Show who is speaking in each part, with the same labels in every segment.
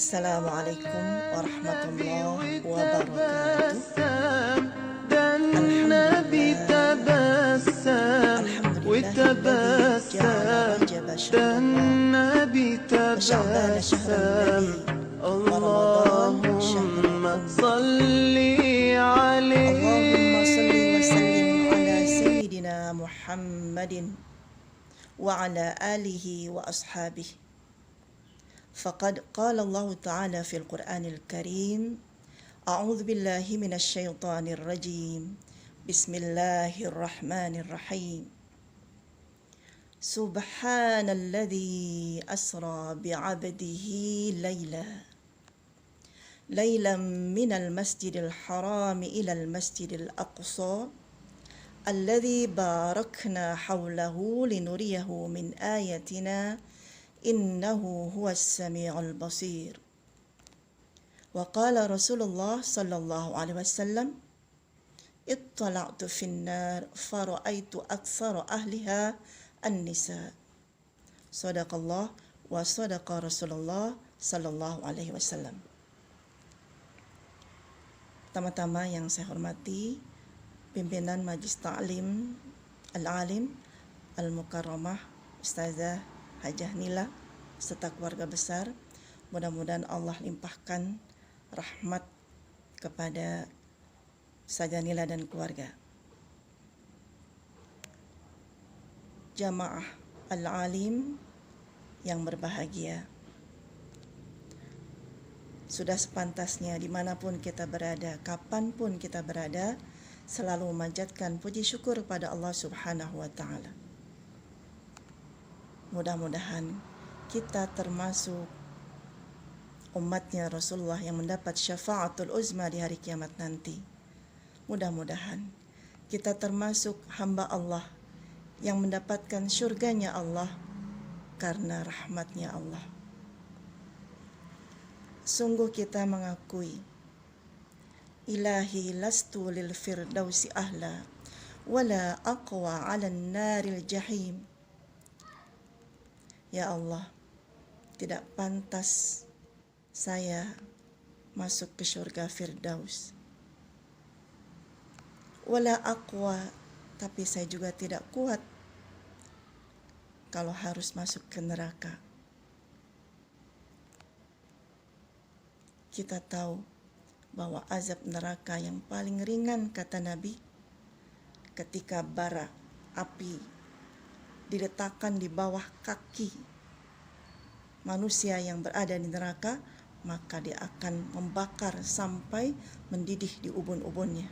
Speaker 1: Assalamualaikum warahmatullahi wabarakatuh.
Speaker 2: dan Nabi tabassam
Speaker 1: Alhamdulillahilladzi ja'ala Rajab
Speaker 2: dan
Speaker 1: syahrallah
Speaker 2: Nabi
Speaker 1: wa Sya'ban
Speaker 2: tabassam
Speaker 1: syahrul nabi wa Ramadan syahrul
Speaker 2: Allahumma
Speaker 1: ummah.
Speaker 2: salli
Speaker 1: Allahumma salli wa sallim ala
Speaker 2: alaihi
Speaker 1: sayyidina Muhammadin wa ala alihi wa ashabihi. Faqad qala Allah Ta'ala fil Qur'anil Karim, A'udzu billahi minasy syaithanir rajim. Bismillahirrahmanirrahim. Subhanalladzi asra bi'abdihi laylan minal masjidil haram ilal masjidil aqsa alladzi barakna hawlahu linuriyahu min ayatina innahu huwas sami'ul basir. Wa qala Rasulullah sallallahu alaihi wasallam, ittala'tu fin nar fara'aitu aktsara ahliha an-nisa. Shadaqallah wa sadaqa Rasulullah sallallahu alaihi wasallam. Pertama-tama yang saya hormati pimpinan Majlis Ta'lim Al-Alim Al-Mukarramah Ustazah Hajah Nila serta keluarga besar, mudah-mudahan Allah limpahkan rahmat kepada Ustazah Nila dan keluarga. Jamaah Al-Alim yang berbahagia, sudah sepantasnya dimanapun kita berada, kapanpun kita berada, selalu memanjatkan puji syukur kepada Allah Subhanahu wa Ta'ala. Mudah-mudahan kita termasuk umatnya Rasulullah yang mendapat syafaatul uzma di hari kiamat nanti. Mudah-mudahan kita termasuk hamba Allah yang mendapatkan syurganya Allah karena rahmatnya Allah. Sungguh kita mengakui, Ilahi lastu lil firdausi ahla wala aqwa 'alan naril jahim. Ya Allah, tidak pantas saya masuk ke surga Firdaus. Wala aqwa, tapi saya juga tidak kuat kalau harus masuk ke neraka. Kita tahu bahwa azab neraka yang paling ringan, kata Nabi, ketika bara api diletakkan di bawah kaki manusia yang berada di neraka, maka dia akan membakar sampai mendidih di ubun-ubunnya.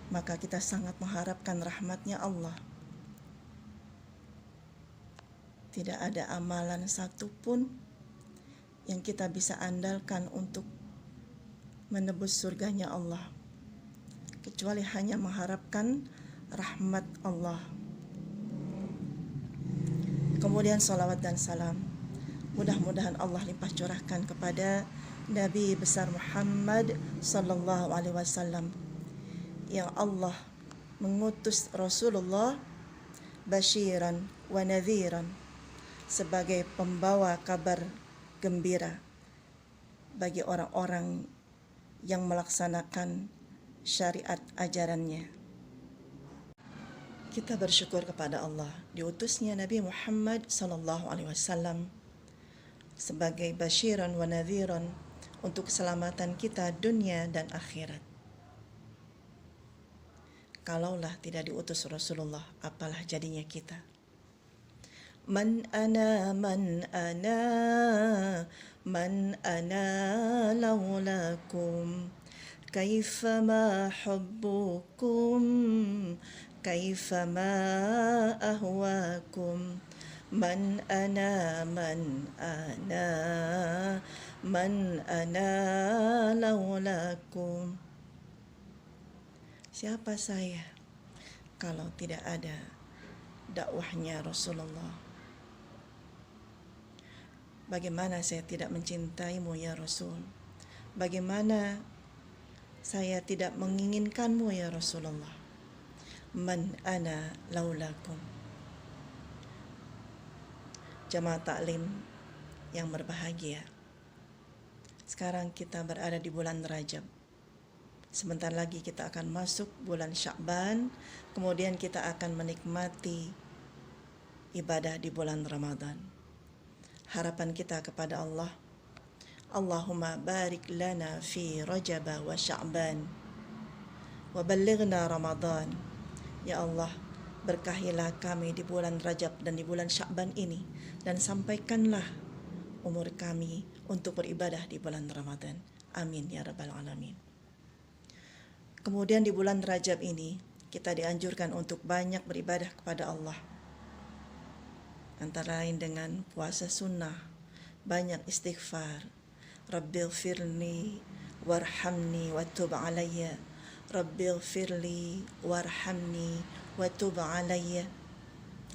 Speaker 1: Maka kita sangat mengharapkan rahmatnya Allah. Tidak ada amalan satupun yang kita bisa andalkan untuk menebus surganya Allah, kecuali hanya mengharapkan rahmat Allah. Kemudian salawat dan salam, mudah-mudahan Allah limpah curahkan kepada Nabi besar Muhammad sallallahu alaihi wasallam, yang Allah mengutus Rasulullah basyiran wa nadhiran, sebagai pembawa kabar gembira bagi orang-orang yang melaksanakan syariat ajarannya. Kita bersyukur kepada Allah diutusnya Nabi Muhammad sallallahu alaihi wasallam sebagai basyiran wa nadhiran untuk keselamatan kita dunia dan akhirat. Kalaulah tidak diutus Rasulullah, apalah jadinya kita? Man ana laulakum kaifama hubbukum kaifama ahwakum man ana laulakum. Siapa saya kalau tidak ada dakwahnya Rasulullah? Bagaimana saya tidak mencintaimu ya Rasul? Bagaimana saya tidak menginginkanmu ya Rasulullah? Man ana laulakum. Jamaah taklim yang berbahagia. Sekarang kita berada di bulan Rajab. Sebentar lagi kita akan masuk bulan Sya'ban, kemudian kita akan menikmati ibadah di bulan Ramadan. Harapan kita kepada Allah, Allahumma barik lana fi Rajab wa Sya'ban wa ballighna Ramadan. Ya Allah, berkahilah kami di bulan Rajab dan di bulan Sya'ban ini, dan sampaikanlah umur kami untuk beribadah di bulan Ramadan. Amin ya rabbal alamin. Kemudian di bulan Rajab ini kita dianjurkan untuk banyak beribadah kepada Allah. Antara lain dengan puasa sunnah, banyak istighfar. Rabbighfirli warhamni wa tub alayya. Rabbighfirli warhamni wa tub alayya.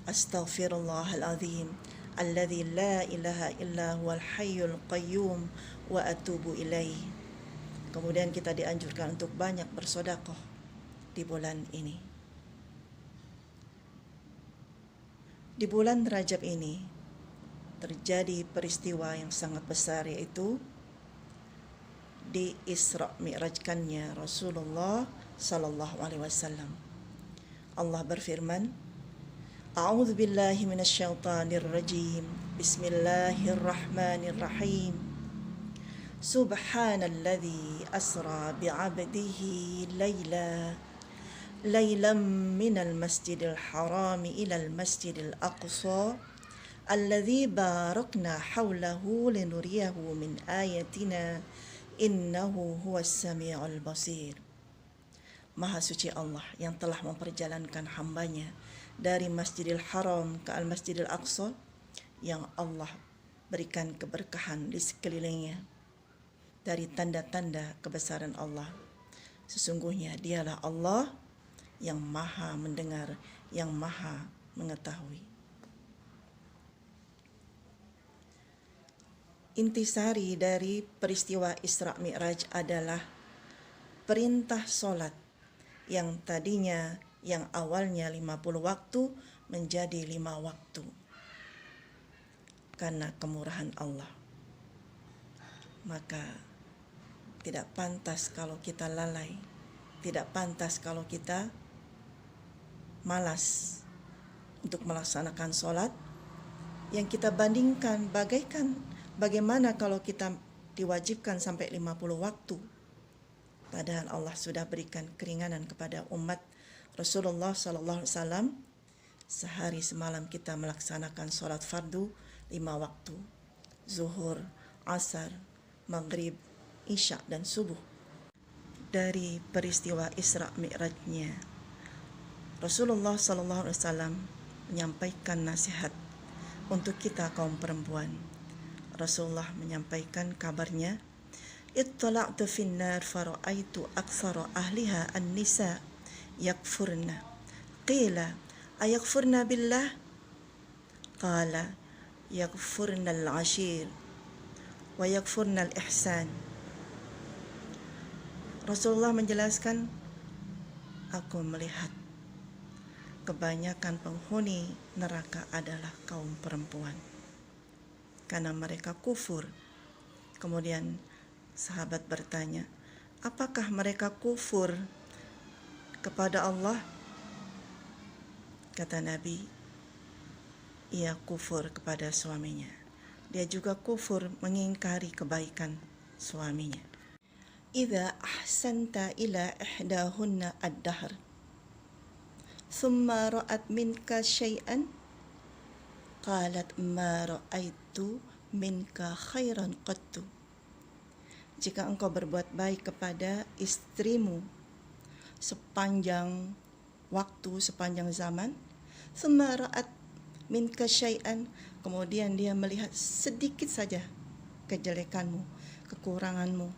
Speaker 1: Astaghfirullahal azim alladzi la ilaha illa huwal hayyul qayyum wa atubu ilaih. Kemudian kita dianjurkan untuk banyak bersedekah di bulan ini. Di bulan Rajab ini terjadi peristiwa yang sangat besar, yaitu di Isra Mi'rajkannya Rasulullah sallallahu alaihi wasallam. Allah berfirman, A'udzu billahi minasyaitonir rajim. Bismillahirrahmanirrahim. Subhanalladzi asra bi'abdihi laylan minal masjidil harami ilal masjidil aqsa alladzi barakna hawlahu linuriyahu min ayatina innahu huwas sami'ul basir. Maha suci Allah yang telah memperjalankan hambanya dari Masjidil Haram ke Al-Masjidil Aqsa, yang Allah berikan keberkahan di sekelilingnya. Dari tanda-tanda kebesaran Allah, sesungguhnya dialah Allah yang maha mendengar, yang maha mengetahui. Intisari dari peristiwa Isra Mi'raj adalah perintah sholat yang tadinya, yang awalnya 50 waktu menjadi 5 waktu karena kemurahan Allah. Maka tidak pantas kalau kita lalai, tidak pantas kalau kita malas untuk melaksanakan sholat, yang kita bandingkan bagaimana kalau kita diwajibkan sampai 50 waktu. Padahal Allah sudah berikan keringanan kepada umat Rasulullah sallallahu alaihi wasallam. Sehari semalam kita melaksanakan sholat fardu 5 waktu, zuhur, asar, maghrib, isya dan subuh. Dari peristiwa Isra Mi'rajnya Rasulullah sallallahu alaihi wasallam menyampaikan nasihat untuk kita kaum perempuan. Rasulullah menyampaikan kabarnya, ittala'tu finnar fara'aitu aktsara ahliha an-nisa yakfurna. Qila ayakfurna billah? Qala yakfurna al-ashir wa yakfurna al-ihsan. Rasulullah menjelaskan, aku melihat kebanyakan penghuni neraka adalah kaum perempuan karena mereka kufur. Kemudian sahabat bertanya, apakah mereka kufur kepada Allah? Kata Nabi, ia kufur kepada suaminya. Dia juga kufur mengingkari kebaikan suaminya. Idza ahsanta ila ihdahunna ad-dahr thumma ra'at minka syai'an qalat ma ra'aitu minka khairan qattu. Jika engkau berbuat baik kepada istrimu sepanjang waktu, sepanjang zaman, thumma ra'at minka syai'an, kemudian dia melihat sedikit saja kejelekanmu, kekuranganmu,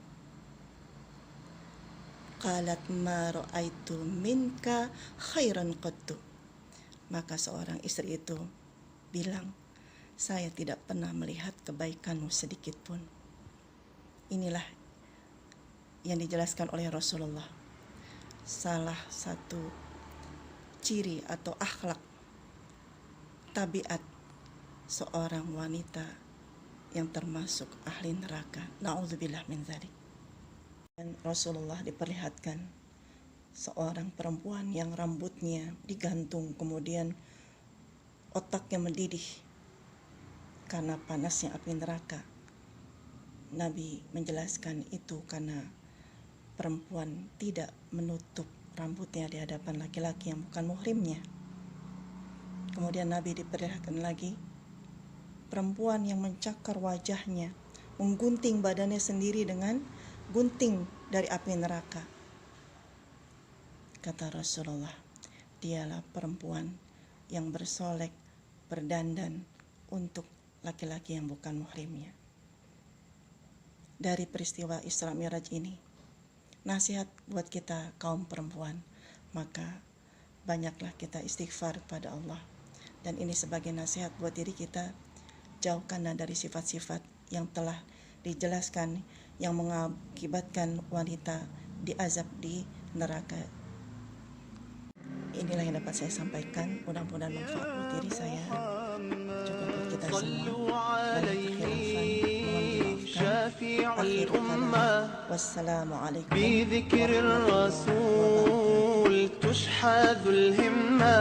Speaker 1: qalat ma ra'aitu minka khairan qattu, maka seorang istri itu bilang, saya tidak pernah melihat kebaikanmu sedikit pun. Inilah yang dijelaskan oleh Rasulullah, salah satu ciri atau akhlak, tabiat seorang wanita yang termasuk ahli neraka. Na'udzubillah min dzalik. Dan Rasulullah diperlihatkan seorang perempuan yang rambutnya digantung, kemudian otaknya mendidih karena panasnya api neraka. Nabi menjelaskan itu karena perempuan tidak menutup rambutnya di hadapan laki-laki yang bukan muhrimnya. Kemudian Nabi diperlihatkan lagi perempuan yang mencakar wajahnya, menggunting badannya sendiri dengan gunting dari api neraka. Kata Rasulullah, dialah perempuan yang bersolek, berdandan untuk laki-laki yang bukan muhrimnya. Dari peristiwa Isra Mi'raj ini, nasihat buat kita kaum perempuan, maka banyaklah kita istighfar pada Allah. Dan ini sebagai nasihat buat diri kita, jauhkanlah dari sifat-sifat yang telah dijelaskan yang mengakibatkan wanita diazab di neraka. Inilah yang dapat saya sampaikan, mudah-mudahan manfaat buat diri saya, juga buat kita semua. Banyak kekhilafan, mohon dimaafkan. Akhir kalam, wassalamualaikum
Speaker 2: بذكر
Speaker 1: warahmatullahi wabarakatuh.
Speaker 2: الرسول تشحذ الهمة